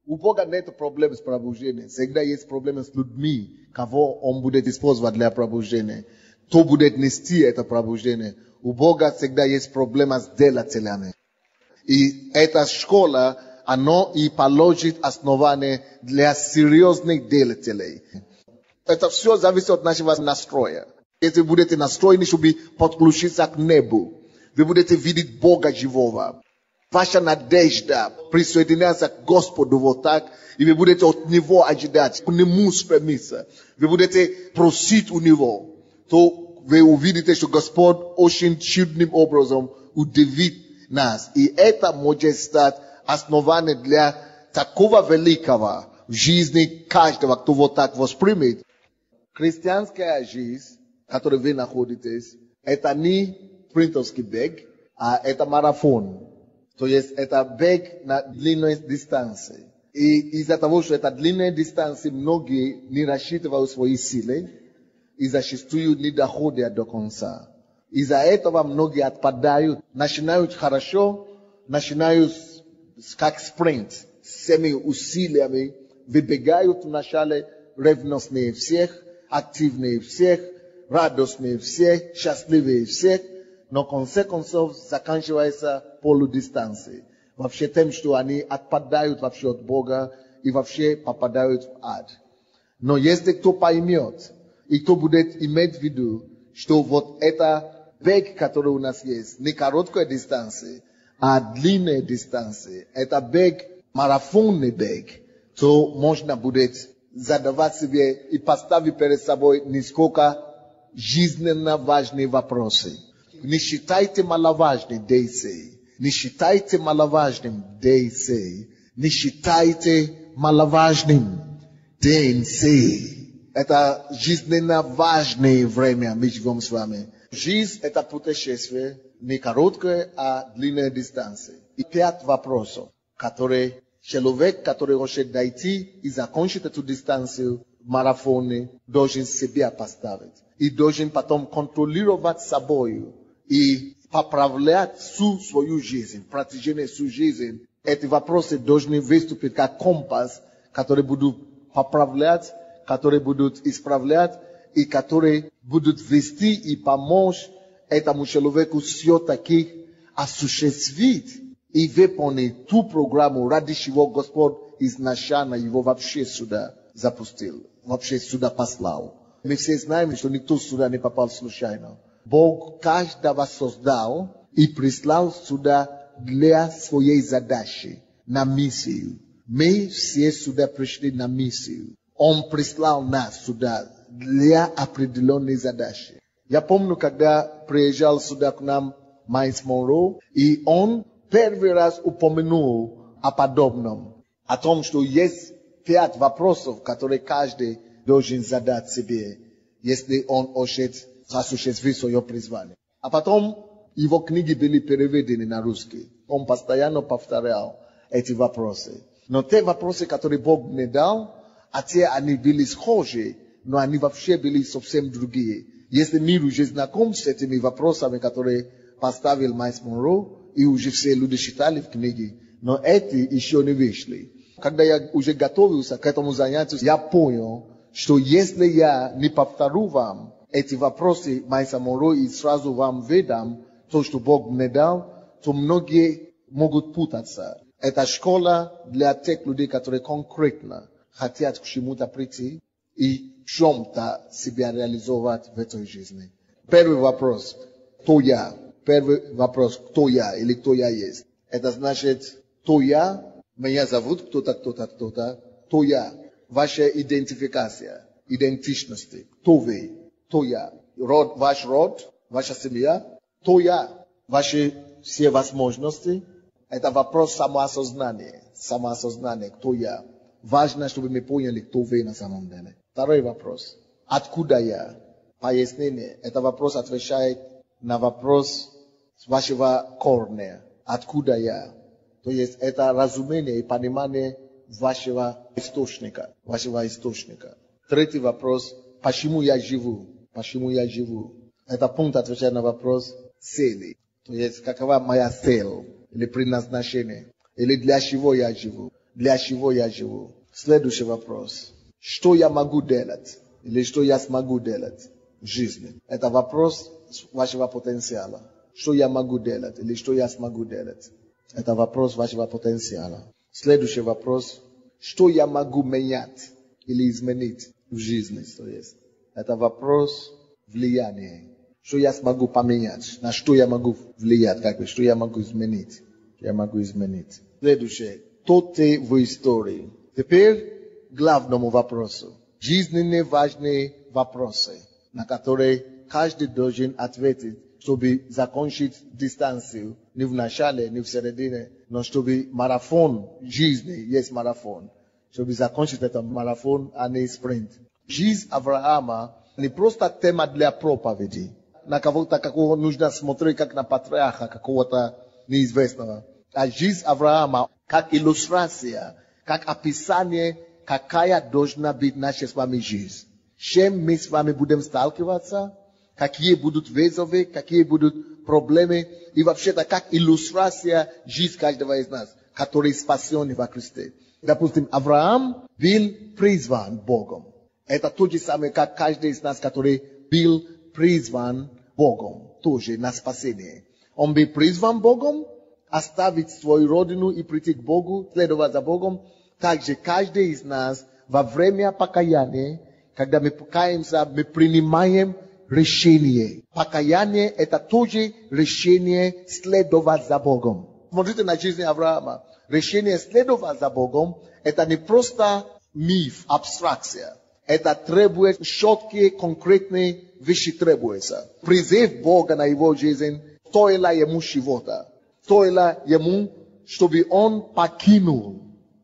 У Бога нет проблем с пробуждением. Всегда есть проблемы с людьми, кого Он будет использовать для пробуждения. Кто будет нести это пробуждение. У Бога всегда есть проблема с делателями. И эта школа, она и положит основание для серьезных делателей. Это все зависит от нашего настроя. Если вы будете настроены, чтобы подключиться к небу, вы будете видеть Бога живого. Ваша надежда присоединяется к Господу вот так, и вы будете от Него ожидать, к Нему стремиться. Вы будете просить у Него. То вы увидите, что Господь очень чудным образом удивит нас. И это может стать основанием для такого великого в жизни каждого, кто вот так воспримет. Христианская жизнь, в которой вы находитесь, это не спринтерский бег, а это марафон. То есть это бег на длинной дистанции. И из-за того, что это длинная дистанция, многие не рассчитывают свои силы и зачастую не доходят до конца. Из-за этого многие отпадают, начинают хорошо, начинают как спринт, всеми усилиями, выбегают вначале ревностные всех, активные всех, радостные всех, счастливые всех, но в конце концов заканчивается полудистанцией. Вообще тем, что они отпадают вообще от Бога и вообще попадают в ад. Но если кто поймет, и кто будет иметь в виду, что вот это бег, который у нас есть, не короткая дистанция, а длинная дистанция, это бег, марафонный бег, то можно будет задавать себе и поставить перед собой несколько жизненно важные вопросы. Не считайте маловажным действий. Не считайте маловажным действий. Не считайте маловажным действий. Это жизненно важное время, мы живем с вами. Жизнь – это путешествие, не короткое, а длинная дистанция. И 5 вопросов, которые человек, который хочет дойти и закончить эту дистанцию в марафоне, должен себе поставить. И должен потом контролировать собой и поправлять всю свою жизнь, протяжении всю жизнь. Эти вопросы должны выступить как компас, которые будут поправлять, которые будут исправлять и которые будут вести и помочь этому человеку все-таки осуществить и выполнить ту программу, ради чего Господь изначально его вообще сюда запустил, вообще сюда послал. Мы все знаем, что никто сюда не попал случайно. Бог каждого создал и прислал сюда для своей задачи, на миссию. Мы все сюда пришли на миссию. Он прислал нас сюда для определенной задачи. Я помню, когда приезжал сюда к нам Майлз Монро, и он первый раз упомянул о подобном, о том, что есть 5 вопросов, которые каждый должен задать себе, если он хочет осуществить свое призвание. А потом его книги были переведены на русский. Он постоянно повторял эти вопросы. Но те вопросы, которые Бог мне дал, а те они были схожи, но они вообще были совсем другие. Если мир уже знаком с этими вопросами, которые поставил Майлз Монро, и уже все люди читали в книге, но эти еще не вышли. Когда я уже готовился к этому занятию, я понял, что если я не повторю вам эти вопросы Майлза Монро и сразу вам выдам то, что Бог мне дал, то многие могут путаться. Это школа для тех людей, которые конкретно хотят к чему-то прийти и в чем-то себя реализовать в этой жизни. Первый вопрос. Кто я? Первый вопрос. Кто я? Или кто я есть? Это значит, кто я? Меня зовут кто-то, кто-то, кто-то. Кто я? Ваша идентификация. Идентичности. Кто вы? Кто я? Ваш род? Ваша семья? Кто я? Ваши все возможности? Это вопрос самоосознания. Самоосознание. Кто я? Важно, чтобы мы поняли, кто вы на самом деле. Второй вопрос. Откуда я? Пояснение. Это вопрос отвечает на вопрос вашего корня. Откуда я? То есть это разумение и понимание вашего источника. Третий вопрос. Почему я живу? Почему я живу? Это пункт отвечает на вопрос цели. То есть какова моя цель или предназначение? Или для чего я живу? для чего я живу. Следующий вопрос. Что я могу делать? Или что я смогу делать в жизни? Это вопрос вашего потенциала. Что я могу делать? Или что я смогу делать? Это вопрос вашего потенциала. Следующий вопрос. Что я могу менять или изменить в жизни? То есть, это вопрос влияния. Что я смогу поменять? На что я могу влиять? Что я могу изменить? Следующее. Кто ты в истории? Теперь к главному вопросу. Жизненно важные вопросы, на которые каждый должен ответить, чтобы закончить дистанцию. Не в начале, не в середине, но чтобы марафон жизни есть марафон. Чтобы закончить этот марафон, а не спринт. Жизнь Авраама не просто тема для проповеди. На кого-то, какого нужно смотреть, как на патриарха какого-то неизвестного. А жизнь Авраама как иллюстрация, как описание, какая должна быть наша с вами жизнь. Чем мы с вами будем сталкиваться, какие будут вызовы, какие будут проблемы. И вообще-то как иллюстрация жизни каждого из нас, который спасен во Христе. Допустим, Авраам был призван Богом. Это то же самое, как каждый из нас, который был призван Богом, тоже на спасение. Он был призван Богом, оставить свою родину и прийти к Богу, следовать за Богом. Также каждый из нас во время покаяния, когда мы покаемся, мы принимаем решение. Покаяние – это тоже решение следовать за Богом. Смотрите на жизнь Авраама. Решение следовать за Богом – это не просто миф, абстракция. Это требует четкие, конкретные вещи требуются. Призыв Бога на его жизнь стоило ему чего-то. Стоило ему, чтобы он покинул,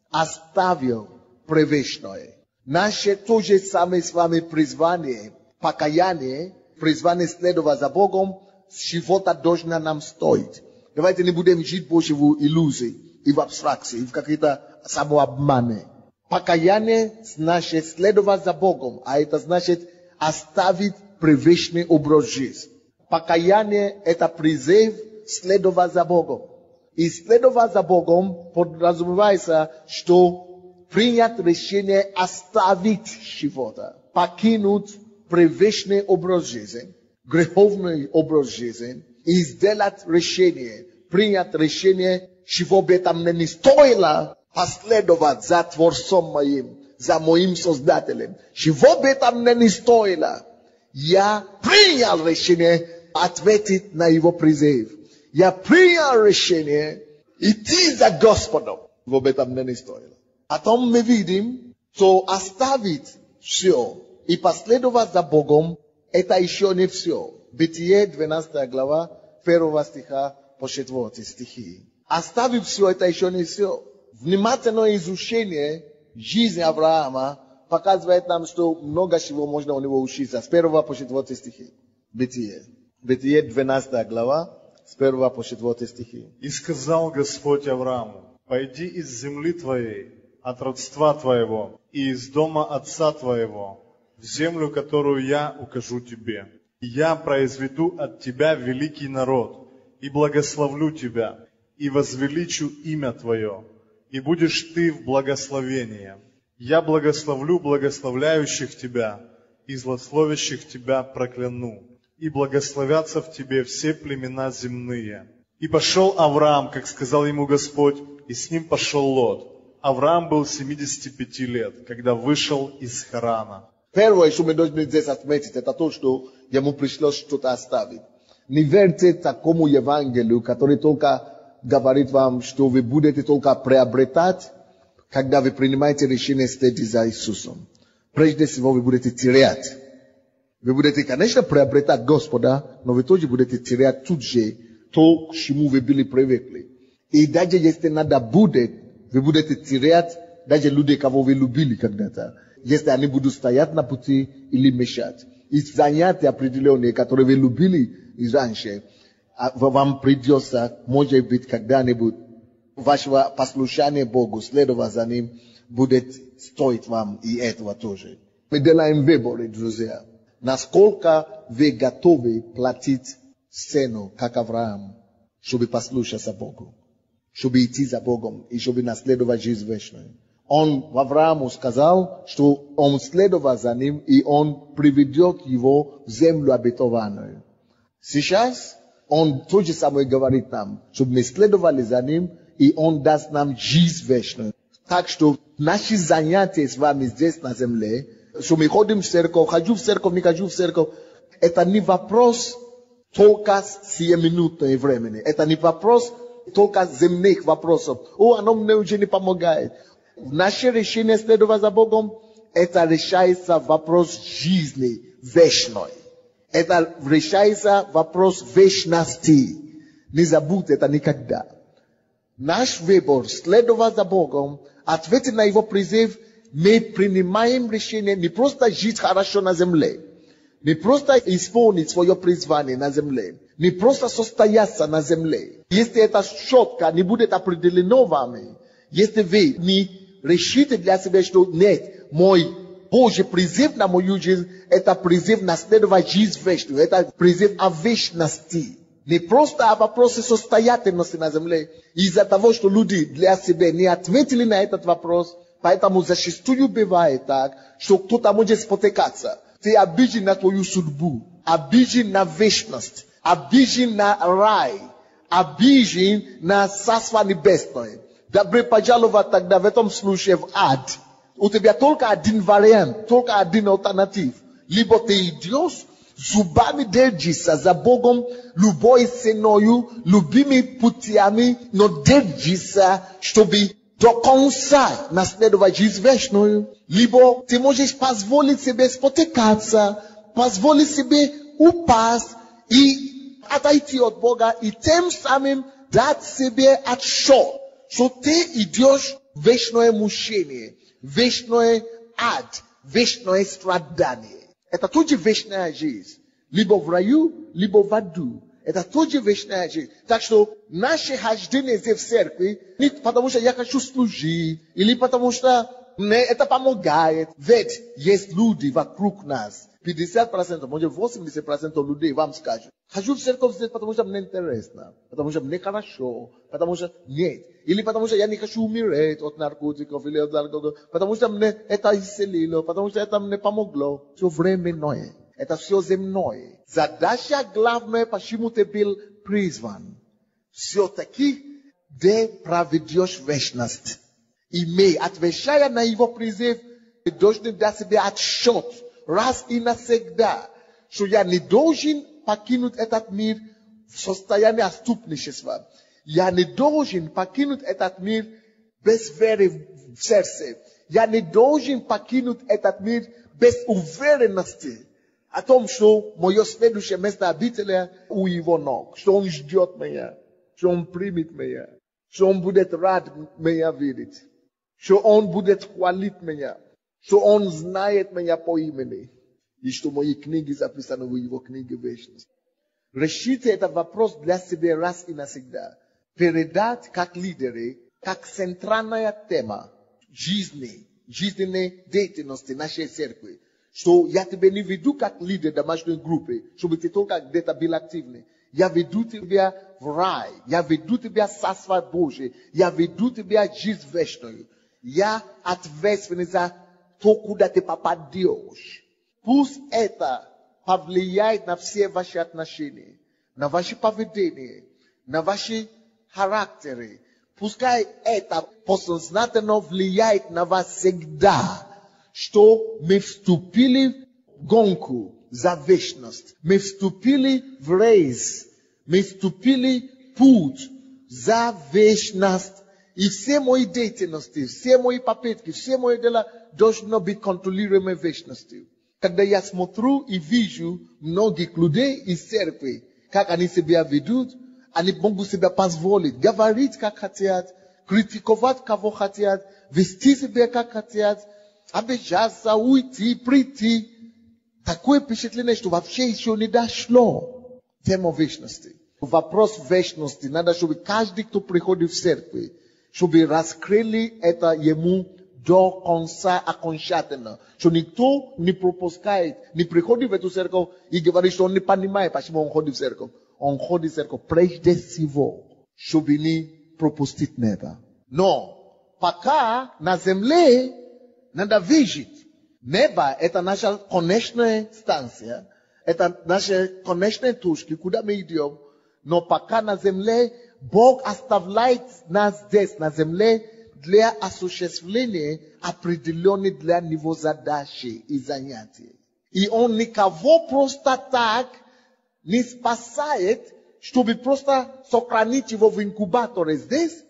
оставил привычное. Наше то же самое с вами призвание, покаяние, призвание следовать за Богом, чего-то должно нам стоить. Давайте не будем жить больше в иллюзии, и в абстракции, и в какие-то самообманы. Покаяние значит следовать за Богом, а это значит оставить привычный образ жизни. Покаяние – это призыв следовать за Богом. И следовать за Богом подразумевается, что принять решение оставить чего-то, покинуть привычный образ жизни, греховный образ жизни, и сделать решение, принять решение, чего бы там не стоило, последовать за Творцом моим, за моим Создателем. Чего бы там не стоило, я принял решение ответить на его призыв. Я принял решение идти за Господом. Чего бы там не стоило. Потом мы видим, что оставить все и последовать за Богом, это еще не все. Бытие 12 глава, 1 стиха по 4 стихи. Оставив все, это еще не все. Внимательное изучение жизни Авраама показывает нам, что много чего можно у него учиться. С 1 по 4 стихи. Бытие. Бытие 12 глава, с 1 по 4 стихи. «И сказал Господь Аврааму, пойди из земли твоей, от родства твоего, и из дома отца твоего, в землю, которую я укажу тебе. И я произведу от тебя великий народ, и благословлю тебя, и возвеличу имя твое, и будешь ты в благословении. Я благословлю благословляющих тебя, и злословящих тебя прокляну, и благословятся в тебе все племена земные». И пошел Авраам, как сказал ему Господь, и с ним пошел Лот. Авраам был 75 лет, когда вышел из Харана. Первое, что мы должны здесь отметить, это то, что ему пришлось что-то оставить. Не верьте такому Евангелию, который только говорит вам, что вы будете только приобретать, когда вы принимаете решение следить за Иисусом. Прежде всего, вы будете терять. Вы будете, конечно, приобретать Господа, но вы тоже будете терять тут же то, к чему вы были привыкли. И даже если надо будет, вы будете терять даже людей, кого вы любили когда-то, если они будут стоять на пути или мешать. И занятия определенные, которые вы любили и раньше, вам придется, может быть, когда-нибудь, вашего послушания Богу, следовать за Ним, будет стоить вам и этого тоже. Мы делаем выборы, друзья. Насколько вы готовы платить цену, как Авраам, чтобы послушаться Богу? чтобы идти за Богом и чтобы наследовать жизнь вечную. Он Аврааму сказал, что он следовал за ним, и он приведет его в землю обетованную. Сейчас он то же самое говорит нам, чтобы мы следовали за ним, и он даст нам жизнь вечную. Так что наши занятия с вами здесь на земле, что мы ходим в церковь, хожу в церковь, не хожу в церковь, это не вопрос только сиюминутного времени. Это не вопрос только земных вопросов. Оно мне уже не помогает. Наше решение следовать за Богом, это решается вопрос жизни вечной. Это решается вопрос вечности. Не забудьте это никогда. Наш выбор следовать за Богом, ответить на Его призыв, мы принимаем решение не просто жить хорошо на земле, не просто исполнить свое призвание на земле, не просто состояться на земле. Если это четко не будет определено вами, если вы не решите для себя, что нет, мой Божий призыв на мою жизнь, это призыв наследовать жизнь вечную, это призыв о вечности. Не просто о вопросе состоятельности на земле. Из-за того, что люди для себя не ответили на этот вопрос, поэтому зачастую бывает так, что кто-то может спотыкаться. Ты обижен на твою судьбу, обижен на вечность, обижен на рай, обижен на Царство Небесное. Добро пожаловать тогда в этом случае в ад. У тебя только один вариант, только один альтернатив. Либо ты идешь, зубами держишься за Богом, любой ценою, любыми путями, но держишься, чтобы до конца наследовать жизнь вечную. Либо ты можешь позволить себе спотыкаться, позволить себе упасть и отойти от Бога, и тем самым дать себе отсчет, что ты идешь в вечное мучение, вечное ад, вечное страдание. Это тоже вечная жизнь. Либо в раю, либо в аду. Это тоже вечная жизнь. Так что наше хождение здесь в церкви не потому, что я хочу служить, или потому, что мне это помогает. Ведь есть люди вокруг нас. 50%, может 80% людей вам скажут: хожу в церковь здесь, потому что мне интересно, потому что мне хорошо, потому что нет. Или потому что я не хочу умереть от наркотиков, или от алкоголя, потому что мне это исцелило, потому что это мне помогло. Все временное. Это все земное. Задача главная, почему ты был призван. Все-таки ты проведешь вечность. И мы, отвечая на его призыв, должны дать себе отсчет раз и навсегда, что я не должен покинуть этот мир в состоянии отступничества. Я не должен покинуть этот мир без веры в сердце. Я не должен покинуть этот мир без уверенности о том, что мое следующее место обитания у его ног, что он ждет меня, что он примет меня, что он будет рад меня видеть, что он будет хвалить меня, что он знает меня по имени, и что мои книги записаны в его книге вечности. Решите этот вопрос для себя раз и навсегда. Передать как лидеры, как центральная тема жизненной деятельности нашей церкви. Что я тебя не веду как лидер домашней группы, чтобы ты только где-то был активный. Я веду тебя в рай, я веду тебя в Царство Божие, я веду тебя в жизнь вечную. Я ответственен за то, куда ты попадешь. Пусть это повлияет на все ваши отношения, на ваше поведение, на ваши характеры. Пускай это подсознательно влияет на вас всегда, что мы вступили в гонку за вечность. Мы вступили в рейс. Мы вступили в путь за вечность. И все мои деятельности, все мои попытки, все мои дела должны быть контролируемы вечностью. Когда я смотрю и вижу многих людей из церкви, как они себя ведут, они могут себе позволить говорить, как хотят, критиковать, кого хотят, вести себя, как хотят, обижаться, уйти, прийти. Такое впечатление, что вообще еще не дошло тема вечности. Вопрос вечности надо, чтобы каждый, кто приходит в церковь, чтобы раскрыли это ему до конца окончательно. Что никто не пропускает, не приходит в эту церковь и говорит, что он не понимает, почему он ходит в церковь. Он ходит в церковь прежде всего, чтобы не пропустить небо. Но пока на земле надо выжить. Небо – это наша конечная станция, это наша конечная точка, куда мы идем. Но пока на земле Бог оставляет нас здесь, на земле, для осуществления определенной для него задачи и занятий. И Он никого просто так не спасает, чтобы просто сохранить его в инкубаторе здесь,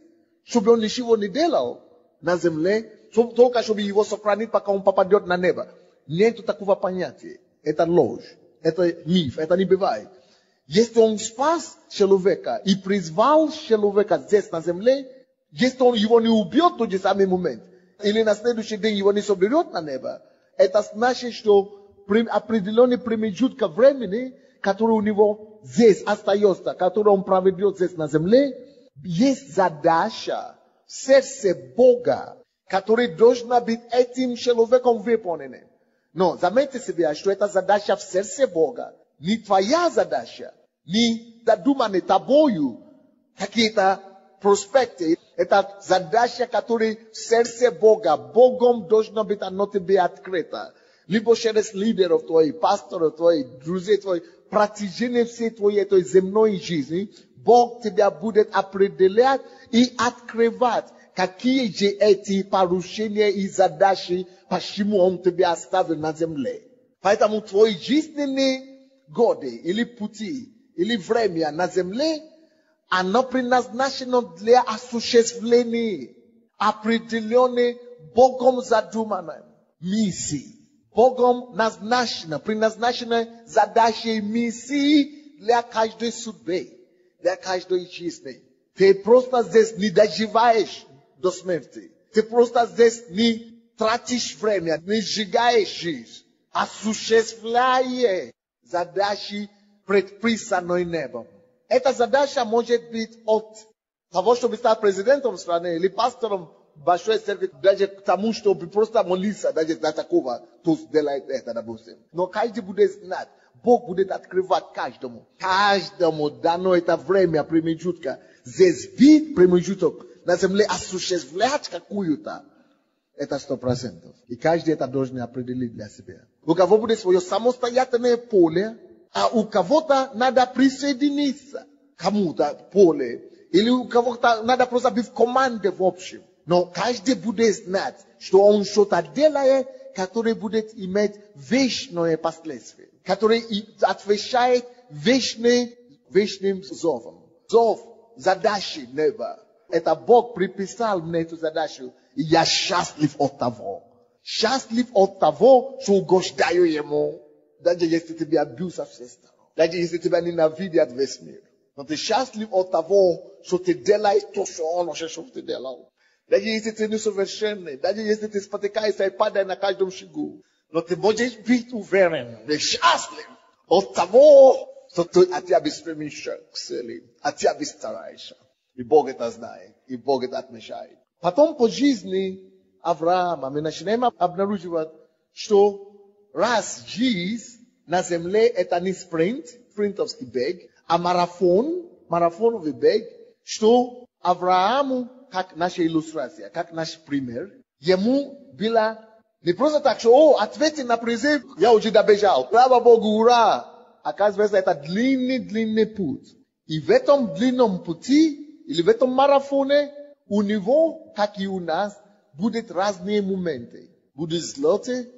чтобы он ничего не делал на земле, только чтобы его сохранить, пока он попадет на небо. Нет такого понятия. Это ложь, это миф, это не бывает. Если он спас человека и призвал человека здесь на земле, если он его не убьет в тот же самый момент, или на следующий день его не соберет на небо, это значит, что определенный промежуток времени, который у него здесь остается, который он проведет здесь на земле, есть задача в сердце Бога, которая должна быть этим человеком выполнена. Но заметьте себе, что это задача в сердце Бога, не твоя задача, не додуманная тобою какие-то проспекты. Это задача, которая в сердце Бога, Богом должна быть оно тебе открыто. Либо через лидеров твоих, пасторов твоих, друзей твоих, протяжение всей твоей этой земной жизни, Бог тебя будет определять и открывать, какие же эти порушения и задачи, почему Он тебя оставил на земле. Поэтому твои жизненные годы или пути, или время на земле, оно предназначено для осуществления определенной Богом задуманной миссии. Богом предназначена задача и миссии для каждой судьбы, для каждой жизни. Ты просто здесь не доживаешь до смерти. Ты просто здесь не тратишь время, не сжигаешь жизнь, осуществляя задачи, предписанные небом. Эта задача может быть от того, чтобы стать президентом страны или пастором большой церкви, даже к тому, чтобы просто молиться, даже для такого, кто сделает это, допустим. Но каждый будет знать, Бог будет открывать каждому дано это время, промежутка, здесь бит промежуток, на земле осуществлять какую-то, это 100%. И каждый это должен определить для себя. У кого будет свое самостоятельное поле, а у кого-то надо присоединиться к кому-то поле, или у кого-то надо просто быть в команде в общем. Но каждый будет знать, что он что-то делает, которое будет иметь вечное последствие, которое отвечает вечным зовом. Зов задачи неба. Это Бог приписал мне эту задачу, и я счастлив от того. Счастлив от того, что угождаю Ему. Даже если тебя бьют со всех сторон. Даже если тебя ненавидят весь мир. Но ты счастлив от того, что ты делаешь то, что Он уже что ты делал. Даже если ты несовершенный, даже если ты спотыкаешься и падаешь на каждом шагу. Но ты можешь быть уверен, ты счастлив от того, что ты от тебя стремишься к цели, от тебя стараешься. И Бог это знает, и Бог это отмечает. Потом по жизни Авраама мы начинаем обнаруживать, что раз жизнь на земле это не спринтовский бег, а марафоновый бег, что Аврааму, как наша иллюстрация, как наш пример, ему было не просто так, что, ответьте на призыв, я уже добежал, слава Богу, ура! Оказывается, это длинный путь. И в этом длинном пути, или в этом марафоне, у него, как и у нас, будут разные моменты. Будут взлеты,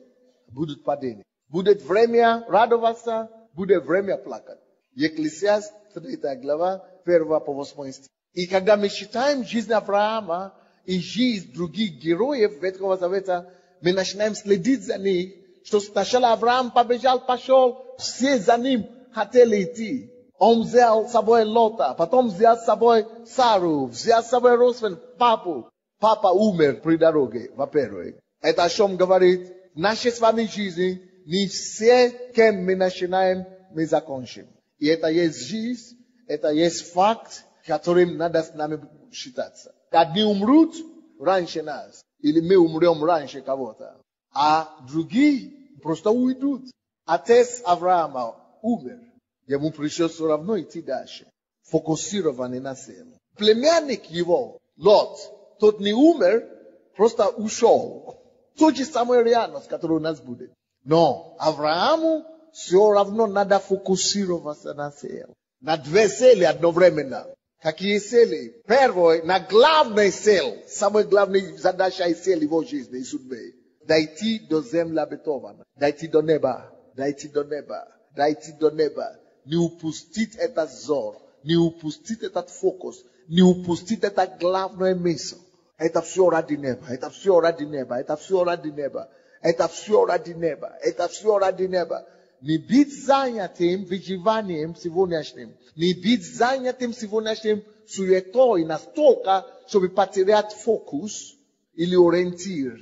будут падения. Будет время радоваться, будет время плакать. Екклесиаст, 3 глава, 1 по 8 стих. И когда мы читаем жизнь Авраама и жизнь других героев Ветхого Завета, мы начинаем следить за них, что сначала Авраам побежал, пошел, все за ним хотели идти. Он взял с собой Лота, потом взял с собой Сару, взял с собой Росвен, папу. Папа умер при дороге, во-первых. Это о чем говорит, в нашей с вами жизни не все, кем мы начинаем, мы закончим. И это есть жизнь, это есть факт, которым надо с нами считаться. Одни умрут раньше нас, или мы умрем раньше кого-то, а другие просто уйдут. Отец Авраама умер, ему пришлось все равно идти дальше, фокусированный на цель. Племянник его, Лот, тот не умер, просто ушел. Тот же самый реальность, которая у нас будет. Но Аврааму все равно надо фокусироваться на цели. На две цели одновременно. Какие цели? Первое, на главной цель. Самая главная задача и цель его жизни и судьбы. Дойти до земли обетованной. Дойти до неба. Дойти до неба. Дойти до неба. Не упустить этот взор. Не упустить этот фокус. Не упустить это главное мысль. Это все ради неба. Это все ради неба. Это все ради неба. Это все ради неба. Это все ради неба. Не быть занятым выживанием сегодняшним. Не быть занятым сегодняшним суетой настолько, чтобы потерять фокус или ориентир.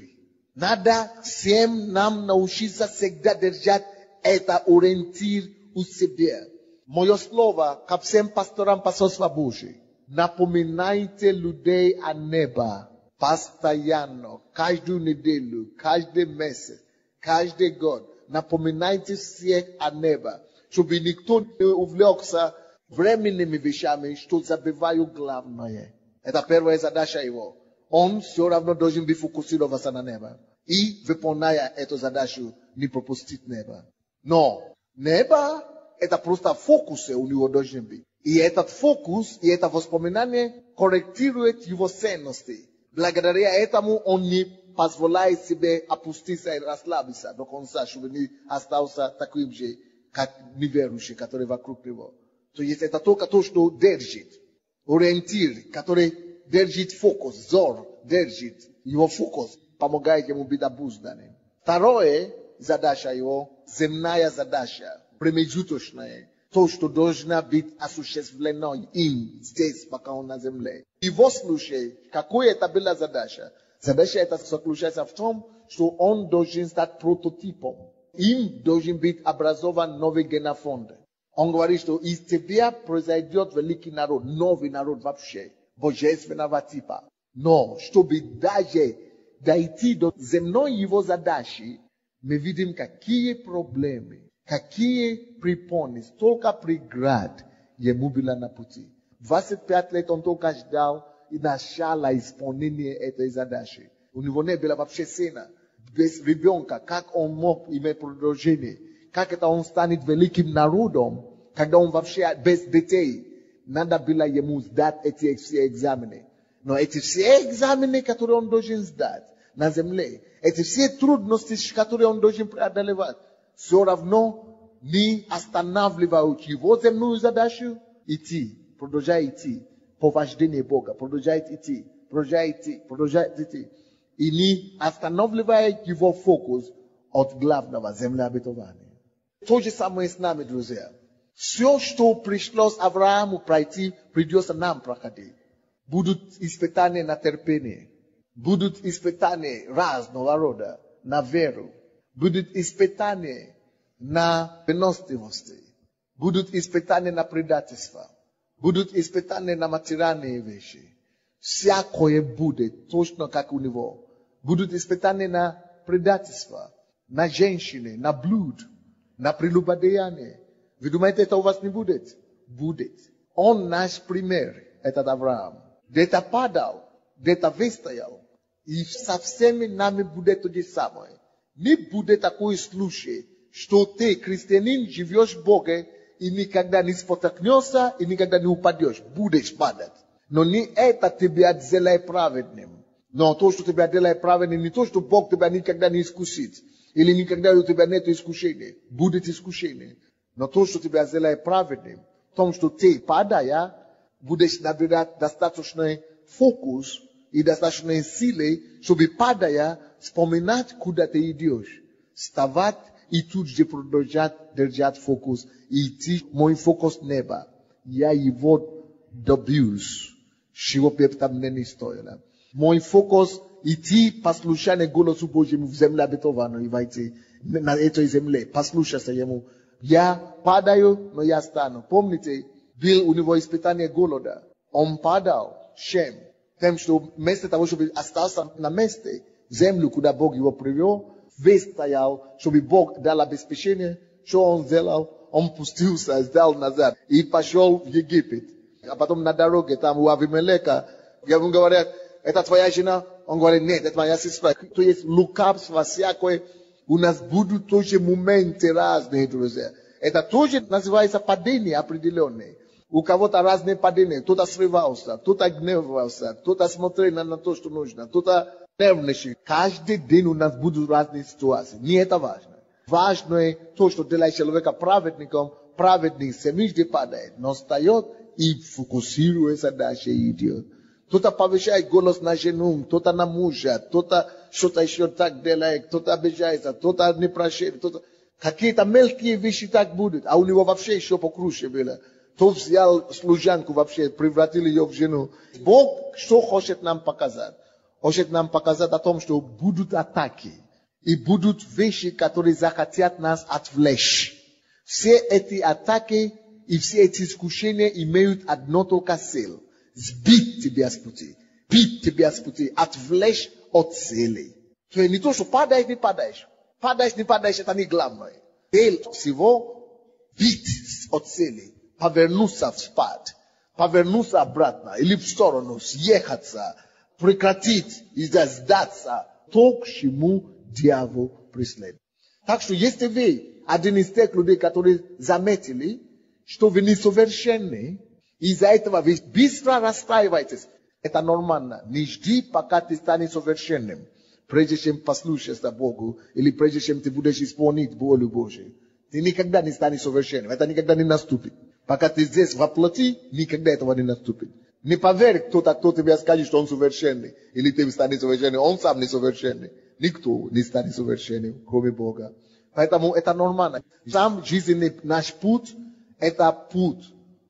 Надо всем нам научиться всегда держать это ориентир у себя. Мое слово ко всем пасторам Посольства Божьего. Напоминайте людей о небе постоянно, каждую неделю, каждый месяц, каждый год. Напоминайте всех о небе, чтобы никто не увлекся временными вещами, что забывают главное. Это первая задача его. Он все равно должен быть фокусироваться на небе. И, выполняя эту задачу, не пропустить небо. Но небо – это просто фокус у него должен быть. И этот фокус, и это воспоминание корректирует его ценности. Благодаря этому он не позволяет себе опуститься и расслабиться до конца, чтобы не остался таким же, как неверующий, который вокруг него. То есть это только то, что держит. Ориентир, который держит фокус, взор держит его фокус, помогает ему быть обузданным. Второе задача его, земная задача, промежуточная. То, что должно быть осуществлено им здесь, пока он на земле. В его случае, какая это была задача? Задача это заключается в том, что он должен стать прототипом. Им должен быть образован новый генофонд. Он говорит, что из тебя произойдет великий народ, новый народ вообще, божественного типа. Но, чтобы даже дойти до земной его задачи, мы видим, какие проблемы, какие препоны, столько преград ему было на пути. 25 лет он только ждал и начало исполнения этой задачи. У него не было вообще сына. Без ребенка, как он мог иметь продолжение, как это он станет великим народом, когда он вообще без детей. Надо было ему сдать эти все экзамены. Но эти все экзамены, которые он должен сдать на земле, эти все трудности, которые он должен преодолевать, все равно не останавливают его земную задачу идти, продолжать идти по вождению Бога, продолжать идти, продолжать идти. И не останавливает его фокус от главного земли обетованной. То же самое с нами, друзья. Все, что пришлось Аврааму пройти, придется нам проходить. Будут испытания на терпение. Будут испытания разного рода на веру. Будут испытания на выносливость. Будут испытания на предательство. Будут испытания на материальные вещи. Всякое будет точно как у него. Будут испытания на предательство, на женщины, на блуд, на прелюбодеяние. Вы думаете, это у вас не будет? Будет. Он наш пример, этот Авраам. Где-то падал, где-то выстоял. И со всеми нами будет то же самое. Не будет такой случай, что ты, христианин, живешь в Боге и никогда не спотыкнешься и никогда не упадешь. Будешь падать. Но не это тебя делает праведным. Но то, что тебя делает праведным, не то, что Бог тебя никогда не искусит. Или никогда у тебя нет искушения. Будет искушение. Но то, что тебя делает праведным, в том, что ты, падая, будешь набирать достаточный фокус и достаточные силы, чтобы, падая, вспоминать, куда ты идешь. Вставать и тут же продолжать держать фокус. И идти, мой фокус неба. Я его добьюсь. Чего бы там не стоило. Мой фокус идти послушание голосу Божьему в земле обетованной, войти на этой земле, послушаться ему. Я падаю, но я стану. Помните, был у него испытание голода. Он падал, Шем, тем, что вместо того, чтобы остался на месте, землю, куда Бог его привел, выстоял, чтобы Бог дал обеспечение. Что он сделал? Он пустился, сдал назад и пошел в Египет. А потом на дороге, там у Авимелека, ему говорят, это твоя жена? Он говорит, нет, это моя сестра. То есть лукавство всякое. У нас будут тоже моменты разные, друзья. Это тоже называется падение определенное. У кого-то разные падения. Кто-то срывался, кто-то гневался, кто-то смотрел на то, что нужно, кто-то нервничал. Каждый день у нас будут разные ситуации. Не это важно. Важно то, что делает человека праведником. Праведник семижды падает, но встает и фокусируется дальше и идет. Кто-то повышает голос на жену, кто-то на мужа, кто-то что-то еще так делает, кто-то обижается, кто-то не прощает, кто-то... Какие-то мелкие вещи так будут, а у него вообще еще покруче было. Кто взял служанку вообще, превратил ее в жену. Бог что хочет нам показать? Хочет нам показать о том, что будут атаки. И будут вещи, которые захотят нас отвлечь. Все эти атаки и все эти искушения имеют одно только цель. Сбить тебя с пути. Бить тебя с пути. Отвлечь от цели. То есть не то, что падаешь, не падаешь. Падаешь, не падаешь, это не главное. Цель всего бить от цели. Повернуться вспад. Повернуться обратно. Или в сторону. Съехаться. Прекратить. И сдаться. То, к чему дьявол преследует. Так что если вы один из тех людей, которые заметили, что вы несовершенны, из-за этого вы быстро расстраиваетесь. Это нормально. Не жди, пока ты станешь совершенным, прежде чем послушаться Богу, или прежде чем ты будешь исполнить волю Божию. Ты никогда не станешь совершенным. Это никогда не наступит. Пока ты здесь воплоти, никогда этого не наступит. Не поверь кто-то, кто тебе скажет, что он совершенный, или ты станешь совершенным. Он сам не совершенный. Никто не станет совершенным, кроме Бога. Поэтому это нормально. Сам жизненный наш путь, это путь.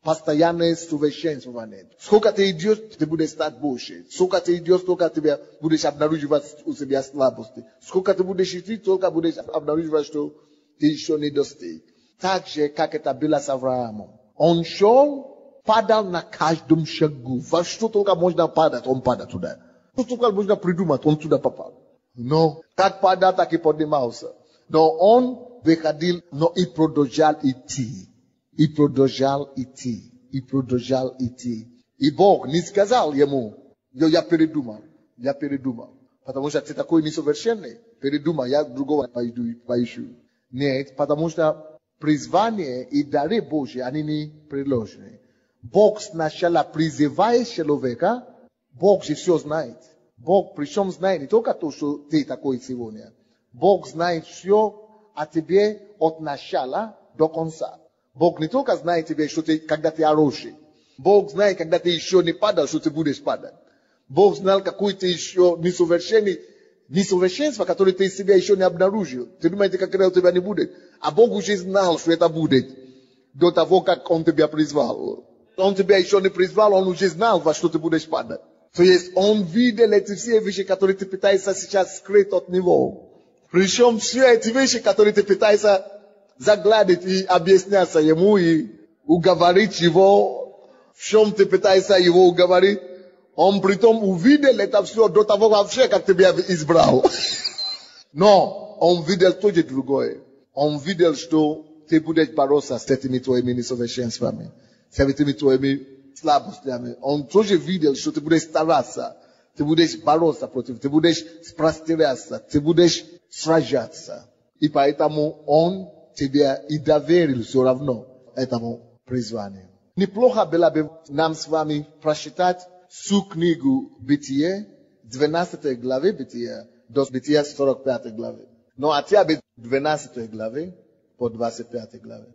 Постоянное совершенствование. Сколько ты идешь, ты будешь стать больше. Сколько ты идешь, столько ты будешь обнаруживать у себя слабости. Сколько ты будешь идти, столько будешь обнаруживать, что ты еще не достиг. Так же, как это было с Авраамом. Он шел, падал на каждом шагу. Во что только можно падать, он падал туда. Что только можно придумать, он туда попал. Но, как падал, так и поднимался. Но он выходил, но и продолжал идти. И продолжал идти. И продолжал идти. И Бог не сказал ему, я передумал. Я передумал. Потому что ты такой несовершенный. Передумал, я другого поищу. Нет, потому что призвание и дары Божьи, они не приложены. Бог сначала призывает человека, Бог же все знает. Бог причем знает не только то, что ты такой сегодня. Бог знает все о тебе от начала до конца. Бог не только знает тебе, что ты, когда ты хороший. Бог знает, когда ты еще не падал, что ты будешь падать. Бог знал, какой ты еще несовершенный, несовершенство, которое ты из себя еще не обнаружил. Ты думаете, как это у тебя не будет? А Бог уже знал, что это будет до того, как Он тебя призвал. Он тебя еще не призвал, Он уже знал, во что ты будешь падать. То есть Он видел эти все вещи, которые ты пытаешься сейчас скрыть от Него. Причем все эти вещи, которые ты пытаешься загладить и объясняться Ему, и уговорить Его, в чем ты пытаешься Его уговорить. Он притом увидел это все до того вообще, как тебя избрал. Но Он видел тоже другое. Он видел, что ты будешь бороться с этими твоими несовершенствами, с этими твоими слабостями. Он тоже видел, что ты будешь стараться, ты будешь бороться против, ты будешь простираться, ты будешь сражаться. И поэтому Он тебя и доверил все равно этому призванию. Неплохо было бы нам с вами прочитать всю книгу Бытие, 12 главы Бытия, до Бытия 45 главы. Но хотя бы 12 главы по 25 главы.